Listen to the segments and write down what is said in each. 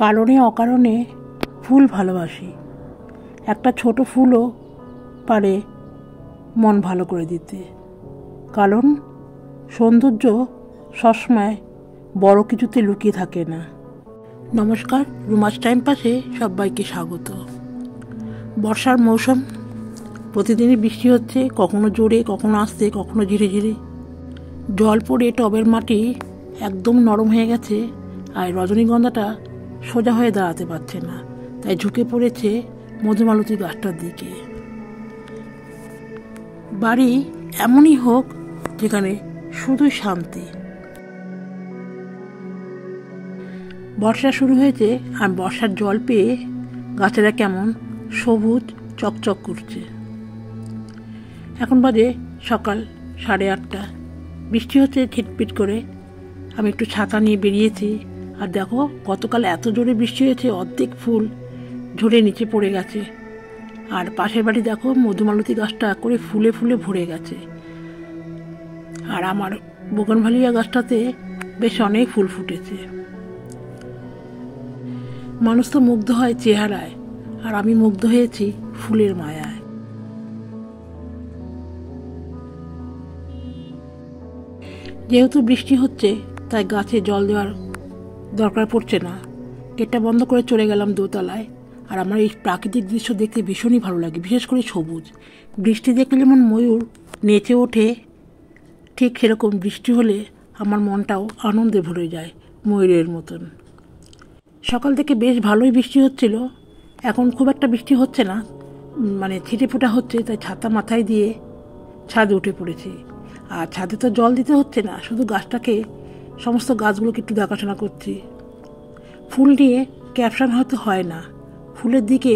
কারণে অকারণে ফুল ভালোবাসি। একটা ছোট ফুলও পারে মন ভালো করে দিতে, কারণ সৌন্দর্য সবসময় বড় কিছুতে লুকিয়ে থাকে না। নমস্কার, রুমাস টাইম পাসে সবাইকে স্বাগত। বর্ষার মৌসুম, প্রতিদিনই বৃষ্টি হচ্ছে, কখনো জোরে, কখনো আস্তে, কখনো ধীরে ধীরে। জল পড়ে টবের মাটি একদম নরম হয়ে গেছে, আর রজনীগন্ধাটা সোজা হয়ে দাঁড়াতে পারছে না, তাই ঝুঁকে পড়েছে মধুমালতী গাছটার দিকে। বাড়ি এমনই হোক যেখানে শুধুই শান্তি। বর্ষা শুরু হয়েছে, আর বর্ষার জল পেয়ে গাছেরা কেমন সবুজ চকচক করছে। এখন বাজে সকাল 8:30। বৃষ্টি হচ্ছে ছিটপিট করে। আমি একটু ছাতা নিয়ে বেরিয়েছি, আর দেখো গতকাল এত জোরে বৃষ্টি হয়েছে, অর্ধেক ফুল ঝরে নিচে পড়ে গেছে। আর পাশের বাড়ি দেখো মধুমালতী গাছটা করে ফুলে ফুলে ভরে গেছে। আর আমার বোগনভেলিয়া গাছটাতে বেশ অনেক ফুল ফুটেছে। মানুষ তো মুগ্ধ হয় চেহারায়, আর আমি মুগ্ধ হয়েছি ফুলের মায়ায়। যেহেতু বৃষ্টি হচ্ছে, তাই গাছে জল দেওয়ার দরকার পড়ছে না। এটা বন্ধ করে চলে গেলাম দোতলায়। আর আমার এই প্রাকৃতিক দৃশ্য দেখতে ভীষণই ভালো লাগে, বিশেষ করে সবুজ। বৃষ্টি দেখলে যেমন ময়ূর নেচে ওঠে, ঠিক সেরকম বৃষ্টি হলে আমার মনটাও আনন্দে ভরে যায় ময়ূরের মতন। সকাল থেকে বেশ ভালোই বৃষ্টি হচ্ছিল, এখন খুব একটা বৃষ্টি হচ্ছে না, মানে ছিটে ফোঁটা হচ্ছে, তাই ছাতা মাথায় দিয়ে ছাদে উঠে পড়েছি। আর ছাদে তো জল দিতে হচ্ছে না, শুধু গাছটাকে, সমস্ত গাছগুলোকে একটু দেখাশোনা করছি। ফুল নিয়ে ক্যাপশন হয়তো হয় না, ফুলের দিকে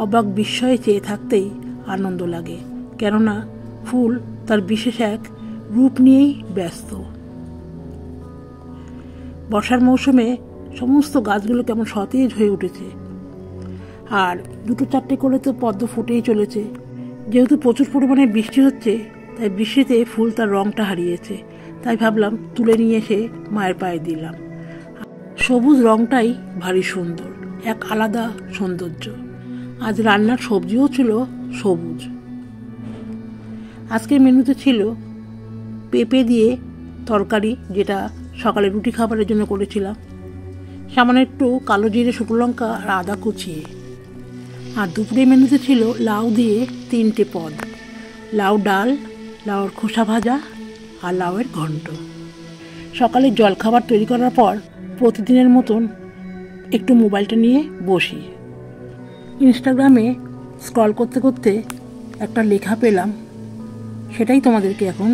অবাক বিস্ময়ে চেয়ে থাকতেই আনন্দ লাগে, কেননা ফুল তার বিশেষ এক রূপ নিয়েই ব্যস্ত। বর্ষার মৌসুমে সমস্ত গাছগুলো কেমন সতেজ হয়ে উঠেছে। আর 2-4টে করে তো পদ্ম ফুটেই চলেছে। যেহেতু প্রচুর পরিমাণে বৃষ্টি হচ্ছে, তাই বৃষ্টিতে ফুল তার রঙটা হারিয়েছে, তাই ভাবলাম তুলে নিয়ে এসে মায়ের পায়ে দিলাম। সবুজ রঙটাই ভারী সুন্দর, এক আলাদা সৌন্দর্য। আজ রান্নার সবজিও ছিল সবুজ। আজকের মেনুতে ছিল পেঁপে দিয়ে তরকারি, যেটা সকালে রুটি খাবারের জন্য করেছিলাম, সামান্য একটু কালো জিরে, শুকনো লঙ্কা আর আদা কুচিয়ে। আর দুপুরের মেনুতে ছিল লাউ দিয়ে 3টে পদ, লাউ ডাল, লাউর খোসা ভাজা আর লাউয়ের ঘন্ট। সকালে জলখাবার তৈরি করার পর প্রতিদিনের মতন একটু মোবাইলটা নিয়ে বসি। ইনস্টাগ্রামে স্ক্রল করতে করতে একটা লেখা পেলাম, সেটাই তোমাদেরকে এখন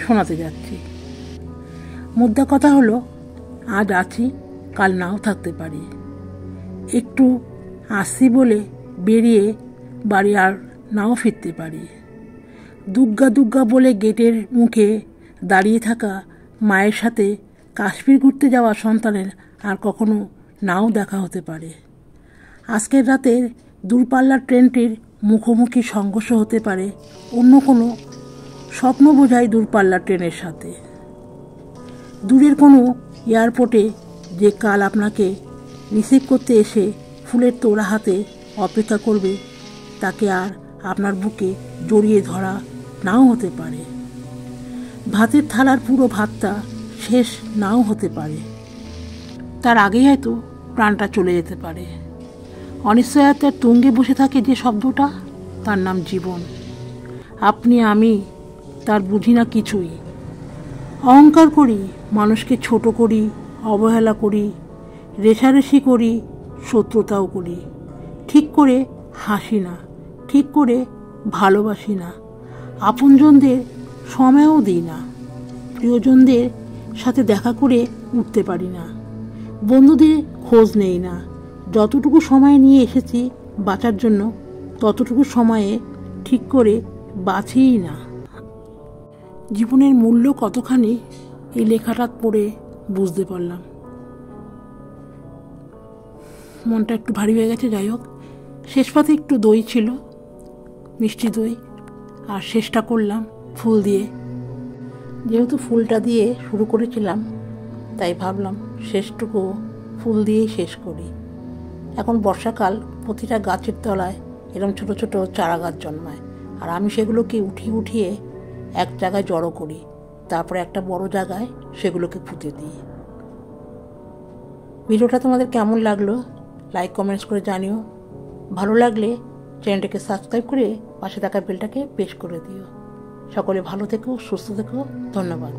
শোনাতে যাচ্ছি। মুদ্রা কথা হলো, আজ আছি, কাল নাও থাকতে পারি। একটু আসছি বলে বেরিয়ে বাড়ি আর নাও ফিরতে পারি। দুগ্গা দুগ্গা বলে গেটের মুখে দাঁড়িয়ে থাকা মায়ের সাথে কাশ্মীর ঘুরতে যাওয়া সন্তানের আর কখনো নাও দেখা হতে পারে। আজকের রাতের দূরপাল্লার ট্রেনটির মুখোমুখি সংঘর্ষ হতে পারে অন্য কোনো স্বপ্ন বোঝাই দূরপাল্লার ট্রেনের সাথে। দূরের কোনো এয়ারপোর্টে যে কাল আপনাকে রিসিভ করতে এসে ফুলের তোড়া হাতে অপেক্ষা করবে, তাকে আর আপনার বুকে জড়িয়ে ধরা নাও হতে পারে। ভাতের থালার পুরো ভাতটা শেষ নাও হতে পারে, তার আগেই হয়তো প্রাণটা চলে যেতে পারে। অনিশ্চয়তার তুঙ্গে বসে থাকে যে শব্দটা, তার নাম জীবন। আপনি আমি তার বুঝি না কিছুই। অহংকার করি, মানুষকে ছোট করি, অবহেলা করি, রেষারেষি করি, শত্রুতাও করি। ঠিক করে হাসি না, ঠিক করে ভালোবাসি না, আপনজনদের সময়ও দিই না, প্রিয়জনদের সাথে দেখা করে উঠতে পারি না, বন্ধুদের খোঁজ নেই না। যতটুকু সময় নিয়ে এসেছি বাঁচার জন্য, ততটুকু সময়ে ঠিক করে বাঁচিই না। জীবনের মূল্য কতখানি এই লেখাটা পড়ে বুঝতে পারলাম। মনটা একটু ভারী হয়ে গেছে। যাই হোক, শেষ পাতে একটু দই ছিল, মিষ্টি দই, আর শেষটা করলাম ফুল দিয়ে। যেহেতু ফুলটা দিয়ে শুরু করেছিলাম, তাই ভাবলাম শেষটুকু ফুল দিয়েই শেষ করি। এখন বর্ষাকাল, প্রতিটা গাছের তলায় এরকম ছোট ছোট চারা গাছ জন্মায়, আর আমি সেগুলোকে উঠিয়ে উঠিয়ে এক জায়গায় জড়ো করি, তারপরে একটা বড় জায়গায় সেগুলোকে পুঁতে দিই। ভিডিওটা তোমাদের কেমন লাগলো লাইক কমেন্টস করে জানিও। ভালো লাগলে চ্যানেলটাকে সাবস্ক্রাইব করে পাশে থাকা বেলটাকে প্রেস করে দিও। সকলে ভালো থেকো, সুস্থ থেকো, ধন্যবাদ।